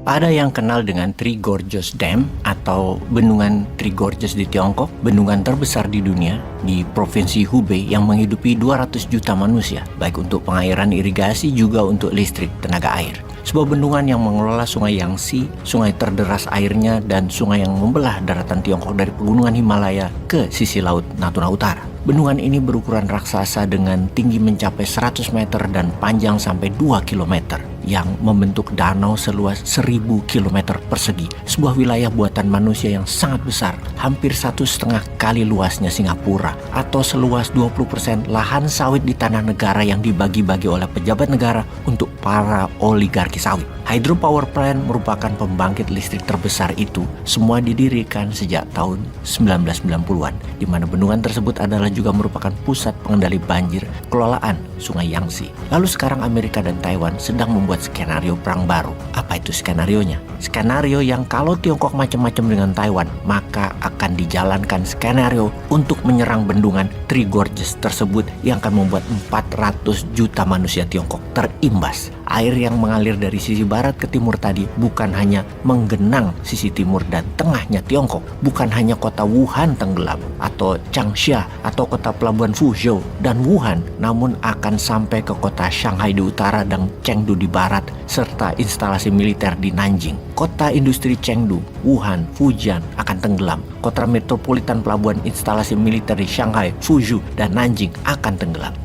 Ada yang kenal dengan Three Gorges Dam atau Bendungan Three Gorges di Tiongkok, bendungan terbesar di dunia di Provinsi Hubei yang menghidupi 200 juta manusia, baik untuk pengairan irigasi juga untuk listrik tenaga air. Sebuah bendungan yang mengelola sungai Yangtze, sungai terderas airnya, dan sungai yang membelah daratan Tiongkok dari pegunungan Himalaya ke sisi laut Natuna Utara. Bendungan ini berukuran raksasa dengan tinggi mencapai 100 meter dan panjang sampai 2 km yang membentuk danau seluas 1000 km persegi. Sebuah wilayah buatan manusia yang sangat besar, hampir 1,5 kali luasnya Singapura, atau seluas 20% lahan sawit di tanah negara yang dibagi-bagi oleh pejabat negara untuk para oligarki sawit. Hydropower plant merupakan pembangkit listrik terbesar itu, semua didirikan sejak tahun 1990-an, di mana bendungan tersebut adalah juga merupakan pusat pengendali banjir kelolaan Sungai Yangtze. Lalu sekarang Amerika dan Taiwan sedang membuat skenario perang baru. Apa itu skenarionya? Skenario yang kalau Tiongkok macam-macam dengan Taiwan, maka akan dijalankan skenario untuk menyerang bendungan Three Gorges tersebut yang akan membuat 400 juta manusia Tiongkok terimbas. Air yang mengalir dari sisi barat ke timur tadi bukan hanya menggenang sisi timur dan tengahnya Tiongkok, bukan hanya kota Wuhan tenggelam atau Changsha atau kota pelabuhan Fuzhou dan Wuhan, namun akan sampai ke kota Shanghai di utara dan Chengdu di barat serta instalasi militer di Nanjing. Kota industri Chengdu, Wuhan, Fujian akan tenggelam. Kota metropolitan pelabuhan instalasi militer di Shanghai, Fuzhou dan Nanjing akan tenggelam.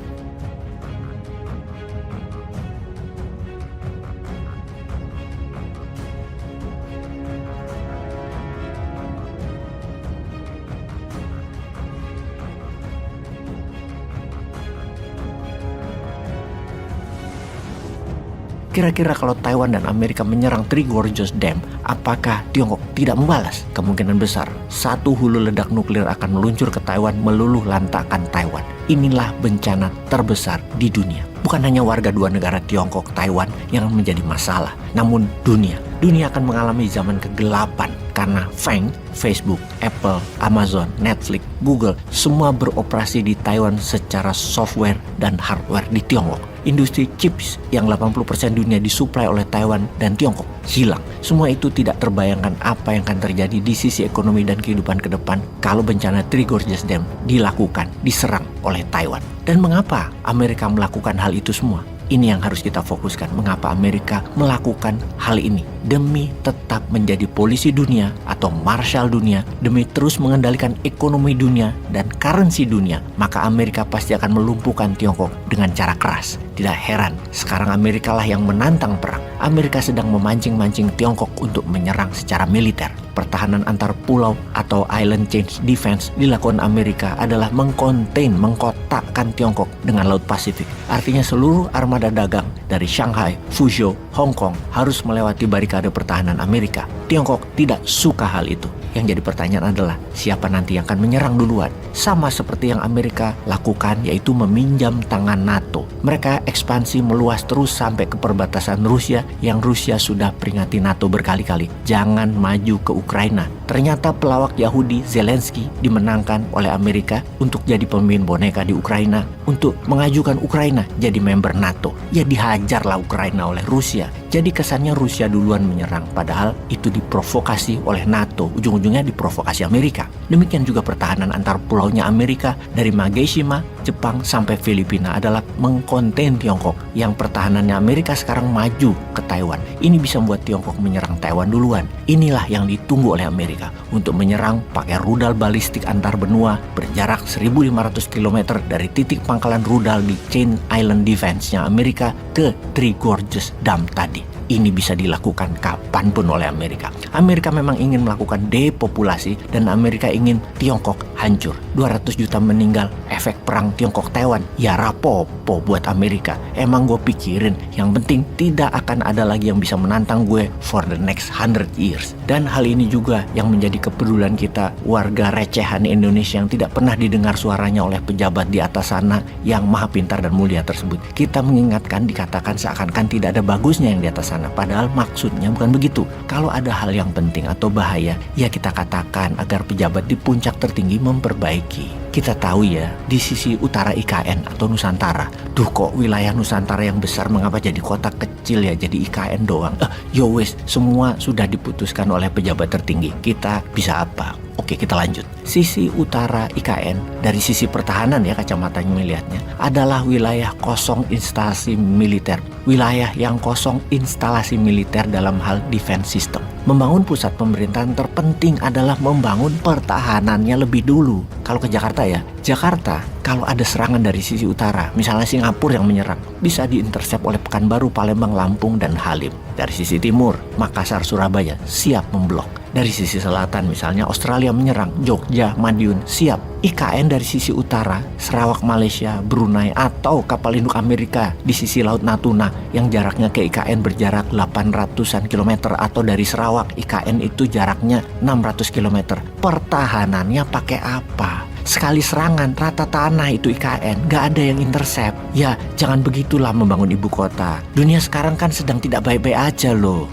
Kira-kira kalau Taiwan dan Amerika menyerang Three Gorges Dam, apakah Tiongkok tidak membalas? Kemungkinan besar, satu hulu ledak nuklir akan meluncur ke Taiwan meluluh lantakkan Taiwan. Inilah bencana terbesar di dunia. Bukan hanya warga dua negara Tiongkok, Taiwan yang menjadi masalah, namun dunia. Dunia akan mengalami zaman kegelapan karena FANG, Facebook, Apple, Amazon, Netflix, Google, semua beroperasi di Taiwan secara software dan hardware di Tiongkok. Industri chips yang 80% dunia disuplai oleh Taiwan dan Tiongkok hilang. Semua itu tidak terbayangkan apa yang akan terjadi di sisi ekonomi dan kehidupan ke depan kalau bencana Three Gorges Dam dilakukan, diserang oleh Taiwan. Dan mengapa Amerika melakukan hal itu semua? Ini yang harus kita fokuskan. Mengapa Amerika melakukan hal ini? Demi tetap menjadi polisi dunia atau marshal dunia, demi terus mengendalikan ekonomi dunia dan currency dunia, maka Amerika pasti akan melumpuhkan Tiongkok dengan cara keras. Tidak heran, sekarang Amerika lah yang menantang perang. Amerika sedang memancing-mancing Tiongkok untuk menyerang secara militer. Pertahanan antar pulau atau island chain defense dilakukan Amerika adalah mengkotakkan Tiongkok dengan Laut Pasifik. Artinya seluruh armada dagang dari Shanghai, Fuzhou, Hong Kong harus melewati barikade pertahanan Amerika. Tiongkok tidak suka hal itu. Yang jadi pertanyaan adalah siapa nanti yang akan menyerang duluan? Sama seperti yang Amerika lakukan, yaitu meminjam tangan NATO. Mereka ekspansi meluas terus sampai ke perbatasan Rusia yang Rusia sudah peringati NATO berkali-kali. Jangan maju ke Ukraina. Ternyata pelawak Yahudi Zelensky dimenangkan oleh Amerika untuk jadi pemimpin boneka di Ukraina untuk mengajukan Ukraina jadi member NATO. Ya dihajarlah Ukraina oleh Rusia. Jadi kesannya Rusia duluan menyerang, padahal itu diprovokasi oleh NATO. Ujung-ujungnya diprovokasi Amerika. Demikian juga pertahanan antar pulaunya Amerika dari Mageshima, Jepang sampai Filipina adalah mengkonten Tiongkok yang pertahanannya Amerika sekarang maju ke Taiwan. Ini bisa membuat Tiongkok menyerang Taiwan duluan. Inilah yang ditunggu oleh Amerika untuk menyerang pakai rudal balistik antar benua berjarak 1.500 km dari titik pangkalan rudal di Chain Island Defense-nya Amerika ke Three Gorges Dam tadi. Ini bisa dilakukan kapanpun oleh Amerika. Amerika memang ingin melakukan depopulasi dan Amerika ingin Tiongkok hancur. 200 juta meninggal, efek perang Tiongkok-Taiwan. Ya rapopo buat Amerika. Emang gue pikirin, yang penting tidak akan ada lagi yang bisa menantang gue for the next 100 years. Dan hal ini juga yang menjadi kepedulian kita, warga recehan Indonesia yang tidak pernah didengar suaranya oleh pejabat di atas sana yang maha pintar dan mulia tersebut. Kita mengingatkan, dikatakan seakan-akan tidak ada bagusnya yang di atas sana. Padahal maksudnya bukan begitu. Kalau ada hal yang penting atau bahaya, ya kita katakan agar pejabat di puncak tertinggi memperbaiki. Kita tahu ya, di sisi utara IKN atau Nusantara, duh kok wilayah Nusantara yang besar mengapa jadi kota kecil ya, jadi IKN doang. Yo wes, semua sudah diputuskan oleh pejabat tertinggi. Kita bisa apa? Oke, kita lanjut. Sisi utara IKN dari sisi pertahanan ya, kacamatanya melihatnya adalah wilayah kosong instalasi militer. Wilayah yang kosong instalasi militer dalam hal defense system. Membangun pusat pemerintahan terpenting adalah membangun pertahanannya lebih dulu. Kalau ke Jakarta ya, Jakarta kalau ada serangan dari sisi utara, misalnya Singapura yang menyerang, bisa diintersep oleh Pekanbaru, Palembang, Lampung, dan Halim. Dari sisi timur, Makassar, Surabaya siap memblok. Dari sisi selatan misalnya Australia menyerang, Jogja, Madiun siap. IKN dari sisi utara, Sarawak Malaysia, Brunei, atau kapal induk Amerika di sisi Laut Natuna yang jaraknya ke IKN berjarak 800-an kilometer, atau dari Sarawak IKN itu jaraknya 600 kilometer. Pertahanannya pakai apa? Sekali serangan rata tanah itu IKN, gak ada yang intercept. Ya jangan begitulah membangun ibu kota. Dunia sekarang kan sedang tidak baik-baik aja loh.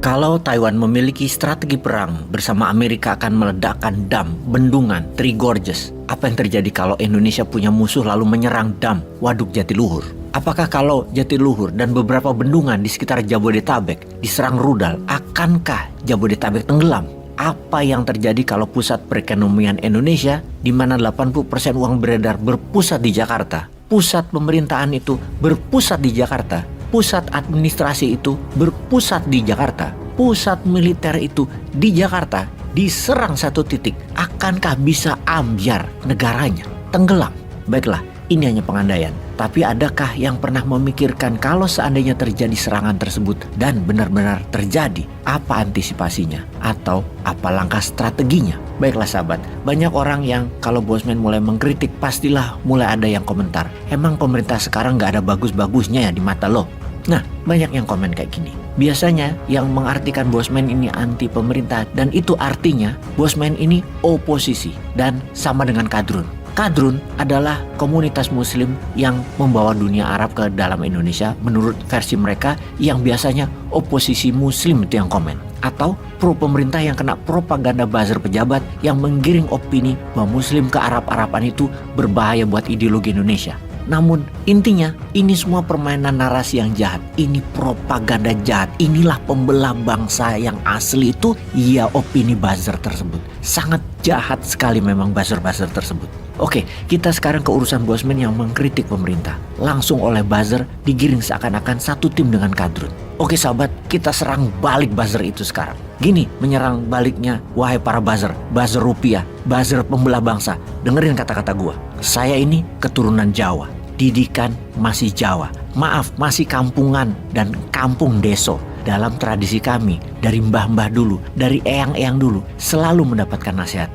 Kalau Taiwan memiliki strategi perang bersama Amerika akan meledakkan dam, bendungan, Three Gorges. Apa yang terjadi kalau Indonesia punya musuh lalu menyerang dam, Waduk Jatiluhur? Apakah kalau Jatiluhur dan beberapa bendungan di sekitar Jabodetabek diserang rudal, akankah Jabodetabek tenggelam? Apa yang terjadi kalau pusat perekonomian Indonesia, di mana 80% uang beredar berpusat di Jakarta, pusat pemerintahan itu berpusat di Jakarta, pusat administrasi itu berpusat di Jakarta, pusat militer itu di Jakarta, diserang satu titik, akankah bisa ambyar negaranya, tenggelam? Baiklah, ini hanya pengandaian. Tapi adakah yang pernah memikirkan kalau seandainya terjadi serangan tersebut dan benar-benar terjadi, apa antisipasinya atau apa langkah strateginya? Baiklah sahabat, banyak orang yang kalau Bosman mulai mengkritik pastilah mulai ada yang komentar. Emang pemerintah sekarang gak ada bagus-bagusnya ya di mata lo? Nah, banyak yang komen kayak gini. Biasanya yang mengartikan Bosman ini anti pemerintah, dan itu artinya Bosman ini oposisi dan sama dengan kadrun. Kadrun adalah komunitas muslim yang membawa dunia Arab ke dalam Indonesia menurut versi mereka, yang biasanya oposisi muslim itu yang komen. Atau pro pemerintah yang kena propaganda buzzer pejabat yang menggiring opini bahwa muslim ke Arab-Araban itu berbahaya buat ideologi Indonesia. Namun intinya ini semua permainan narasi yang jahat. Ini propaganda jahat. Inilah pembelah bangsa yang asli itu, ya opini buzzer tersebut. Sangat jahat sekali memang buzzer-buzzer tersebut. Oke, kita sekarang ke urusan Bosman yang mengkritik pemerintah. Langsung oleh buzzer digiring seakan-akan satu tim dengan kadrun. Oke sahabat, kita serang balik buzzer itu sekarang. Gini menyerang baliknya, wahai para buzzer, buzzer rupiah, buzzer pembelah bangsa. Dengerin kata-kata gua. Saya ini keturunan Jawa, didikan masih Jawa. Maaf, masih kampungan dan kampung deso. Dalam tradisi kami, dari mbah-mbah dulu, dari eyang-eyang dulu, selalu mendapatkan nasihat.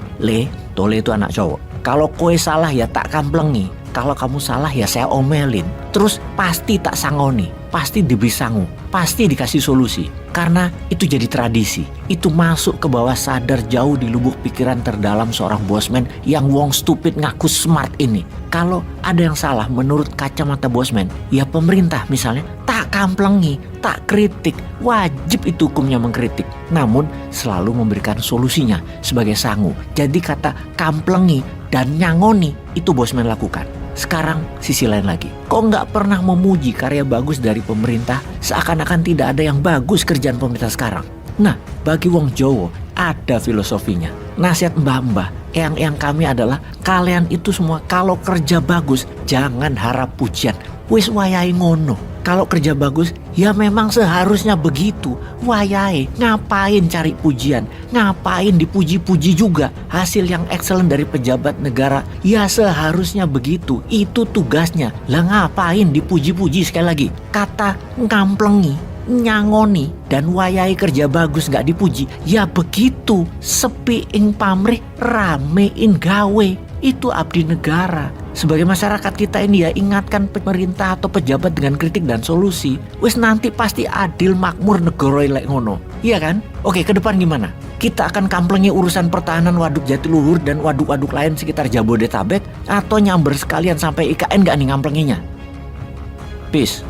Tole itu anak cowok. Kalau kowe salah ya tak kamplengi. Kalau kamu salah ya saya omelin. Terus pasti tak sangoni, pasti diberi sangu, pasti dikasih solusi. Karena itu jadi tradisi. Itu masuk ke bawah sadar jauh di lubuk pikiran terdalam seorang Bosman yang wong stupid ngaku smart ini. Kalau ada yang salah menurut kacamata Bosman, ya pemerintah misalnya, tak kamplengi, tak kritik. Wajib itu hukumnya mengkritik. Namun selalu memberikan solusinya sebagai sangu. Jadi kata kamplengi dan nyangoni itu Bosman lakukan. Sekarang sisi lain lagi, kok nggak pernah memuji karya bagus dari pemerintah, seakan-akan tidak ada yang bagus kerjaan pemerintah sekarang. Nah, bagi wong Jowo ada filosofinya. Nasihat mbah-mbah, eyang-eyang kami adalah kalian itu semua kalau kerja bagus jangan harap pujian. Wis wayahe ngono. Kalau kerja bagus, ya memang seharusnya begitu. Wayahe, ngapain cari pujian? Ngapain dipuji-puji juga? Hasil yang excellent dari pejabat negara, ya seharusnya begitu. Itu tugasnya. Lah ngapain dipuji-puji sekali lagi? Kata ngamplengi, nyangoni, dan wayahe kerja bagus gak dipuji, ya begitu. Sepi ing pamrih, rame ing gawe. Itu abdi negara. Sebagai masyarakat kita ini ya ingatkan pemerintah atau pejabat dengan kritik dan solusi. Wis nanti pasti adil makmur negara lek ngono. Iya kan? Oke, ke depan gimana? Kita akan kamplengi urusan pertahanan Waduk Jatiluhur dan waduk-waduk lain sekitar Jabodetabek, atau nyamber sekalian sampai IKN gak nih ngamplenginya? Peace.